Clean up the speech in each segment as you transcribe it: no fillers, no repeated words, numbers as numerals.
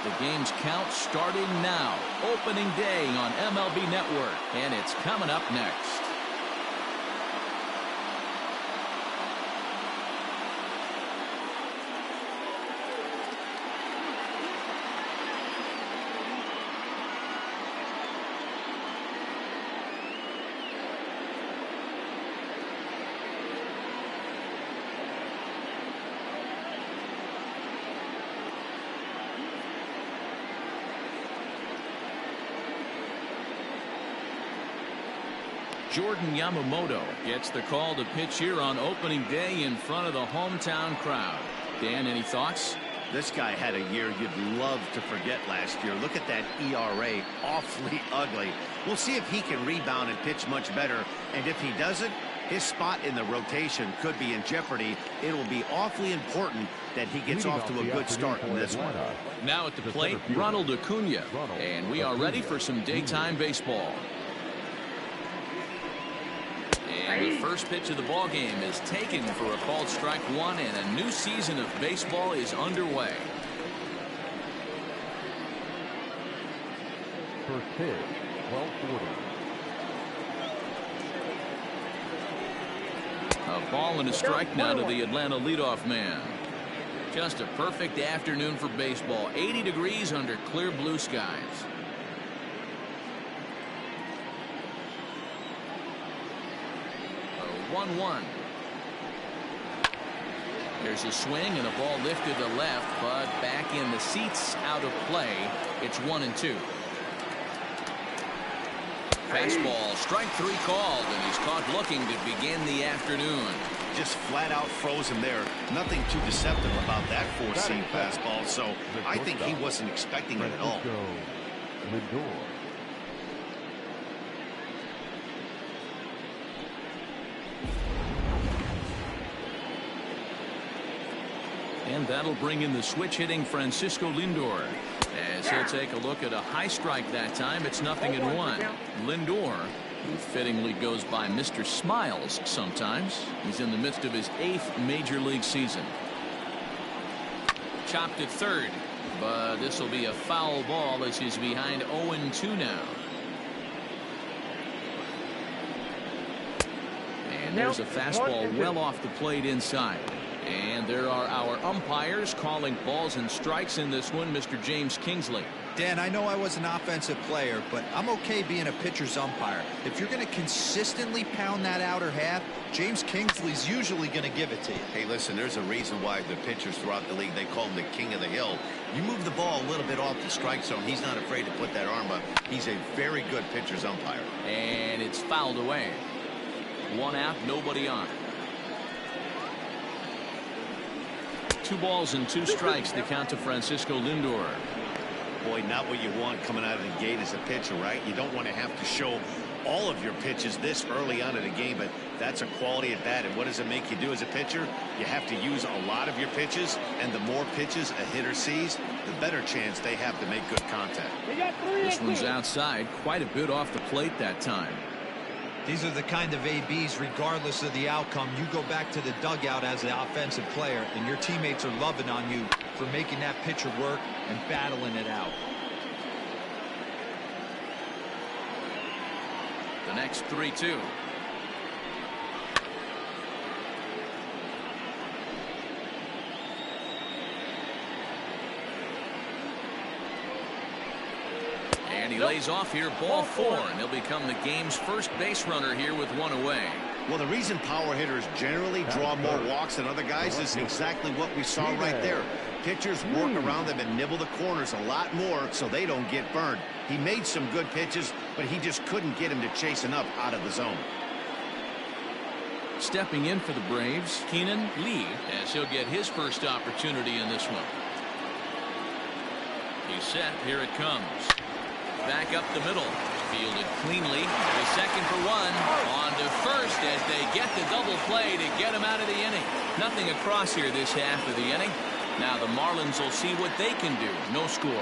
The game's count starting now. Opening day on MLB Network, and it's coming up next. Jordan Yamamoto gets the call to pitch here on opening day in front of the hometown crowd. Dan, any thoughts? This guy had a year you'd love to forget last year. Look at that ERA, awfully ugly. We'll see if he can rebound and pitch much better. And if he doesn't, his spot in the rotation could be in jeopardy. It'll be awfully important that he gets off to a good start in this one. Now at the plate, Ronald Acuna. And we are ready for some daytime baseball. And the first pitch of the ball game is taken for a called strike one, and a new season of baseball is underway. First pitch, 12:40. A ball and a strike now to the Atlanta leadoff man. Just a perfect afternoon for baseball. 80 degrees under clear blue skies. A 1-1. There's a swing and a ball lifted to left, but back in the seats, out of play. It's 1-2. Fastball, strike three called, and he's caught looking to begin the afternoon. Just flat out frozen there. Nothing too deceptive about that four-seam fastball, so I think he wasn't expecting it at all. And that'll bring in the switch-hitting Francisco Lindor. As he'll take a look at a high strike that time, it's 0-1. Lindor, who fittingly goes by Mr. Smiles sometimes. He's in the midst of his 8th major league season. Chopped at third, but this will be a foul ball as he's behind 0-2 now. And there's a fastball well off the plate inside. And there are our umpires calling balls and strikes in this one. Mr. James Kingsley. Dan, I know I was an offensive player, but I'm okay being a pitcher's umpire. If you're going to consistently pound that outer half, James Kingsley's usually going to give it to you. Hey, listen, there's a reason why the pitchers throughout the league, they call him the king of the hill. You move the ball a little bit off the strike zone, he's not afraid to put that arm up. He's a very good pitcher's umpire. And it's fouled away. 1 out, nobody on. 2 balls and 2 strikes, the count to Francisco Lindor. Boy, not what you want coming out of the gate as a pitcher, right? You don't want to have to show all of your pitches this early on in the game, but that's a quality at bat. And what does it make you do as a pitcher? You have to use a lot of your pitches, and the more pitches a hitter sees, the better chance they have to make good contact. This one's outside, quite a bit off the plate that time. These are the kind of ABs, regardless of the outcome, you go back to the dugout as an offensive player, and your teammates are loving on you for making that pitcher work and battling it out. The next 3-2. And he lays off here, ball 4, and he'll become the game's first base runner here with 1 away. Well, the reason power hitters generally draw more walks than other guys is exactly what we saw right there. Pitchers work around them and nibble the corners a lot more so they don't get burned. He made some good pitches, but he just couldn't get him to chase enough out of the zone. Stepping in for the Braves, Keenan Lee, as he'll get his first opportunity in this one. He's set, here it comes. Back up the middle, fielded cleanly to second for 1, on to first as they get the double play to get him out of the inning. Nothing across here this half of the inning. Now the Marlins will see what they can do. No score.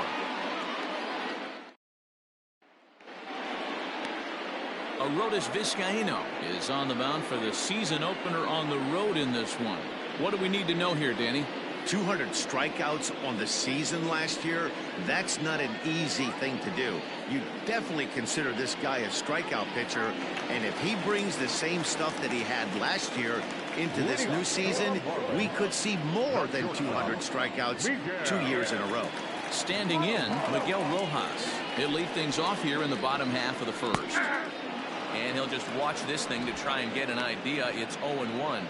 Arodys Vizcaíno is on the mound for the season opener on the road in this one. What do we need to know here, Danny? 200 strikeouts on the season last year. That's not an easy thing to do. You definitely consider this guy a strikeout pitcher, and if he brings the same stuff that he had last year into this new season, we could see more than 200 strikeouts 2 years in a row. Standing in, Miguel Rojas. He'll lead things off here in the bottom half of the first. And he'll just watch this thing to try and get an idea. It's 0-1.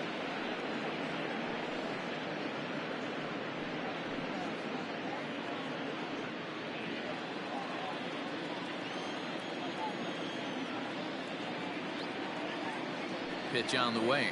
Pitch on the way.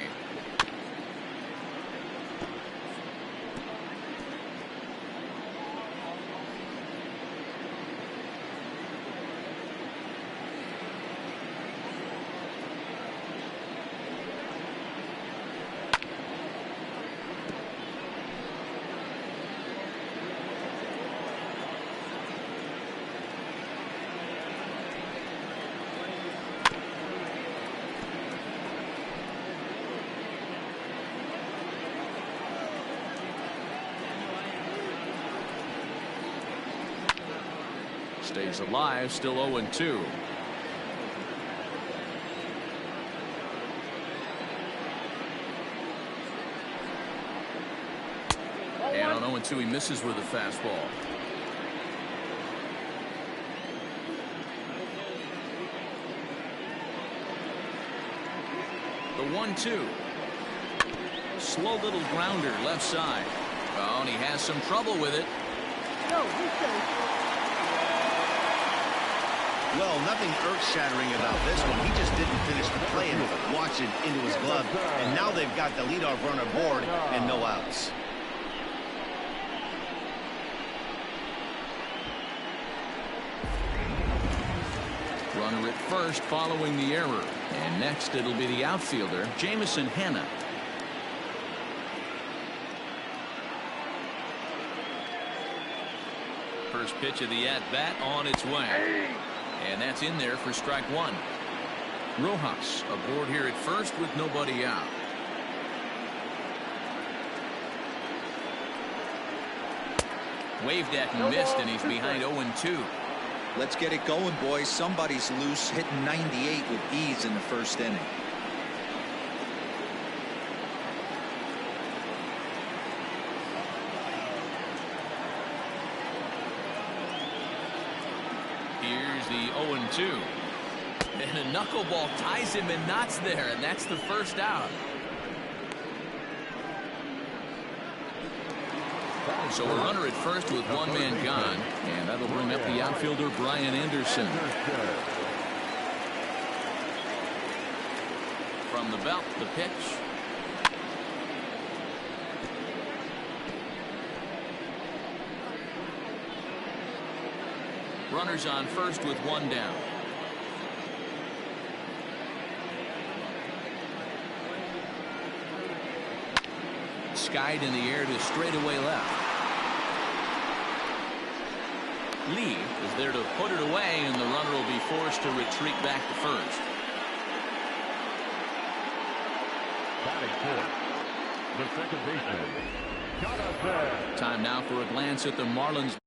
Stays alive, still 0-2. And on 0-2, he misses with a fastball. The 1-2. Slow little grounder left side. Oh, and he has some trouble with it. Well, nothing earth-shattering about this one. He just didn't finish the play and watch it into his glove. And now they've got the leadoff runner aboard and no outs. Runner at first following the error. And next it'll be the outfielder, Jamison Hanna. First pitch of the at-bat on its way. And that's in there for strike one. Rojas aboard here at first with nobody out. Waved at and missed, and he's behind 0-2. Let's get it going, boys. Somebody's loose, hitting 98 with ease in the first inning. Here's the 0-2. And a knuckleball ties him in knots there, and that's the first out. So a runner at first with one man gone, and that'll bring up the outfielder Brian Anderson. From the belt, the pitch. Runners on first with one down. Skied in the air to straightaway left. Lee is there to put it away, and the runner will be forced to retreat back to first. The second baseman. Time now for a glance at the Marlins.